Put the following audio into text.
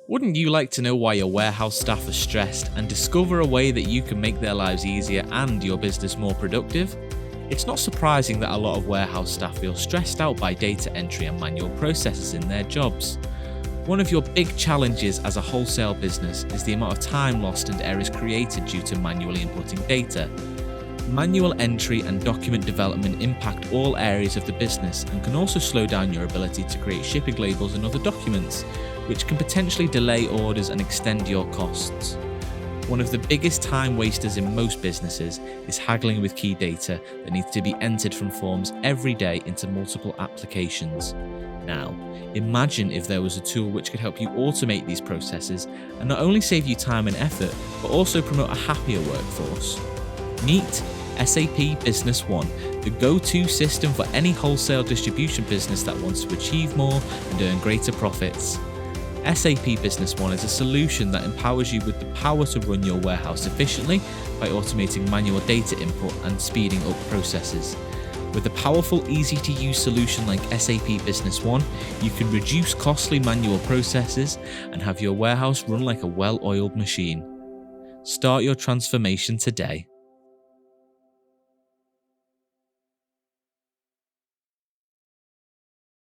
Wouldn't you like to know why your warehouse staff are stressed and discover a way that you can make their lives easier and your business more productive? It's not surprising that a lot of warehouse staff feel stressed out by data entry and manual processes in their jobs. One of your big challenges as a wholesale business is the amount of time lost and errors created due to manually inputting data. Manual entry and document development impact all areas of the business and can also slow down your ability to create shipping labels and other documents, which can potentially delay orders and extend your costs. One of the biggest time wasters in most businesses is haggling with key data that needs to be entered from forms every day into multiple applications. Now, imagine if there was a tool which could help you automate these processes and not only save you time and effort, but also promote a happier workforce. Meet SAP Business One, the go-to system for any wholesale distribution business that wants to achieve more and earn greater profits. SAP Business One is a solution that empowers you with the power to run your warehouse efficiently by automating manual data input and speeding up processes. With a powerful, easy-to-use solution like SAP Business One, you can reduce costly manual processes and have your warehouse run like a well-oiled machine. Start your transformation today.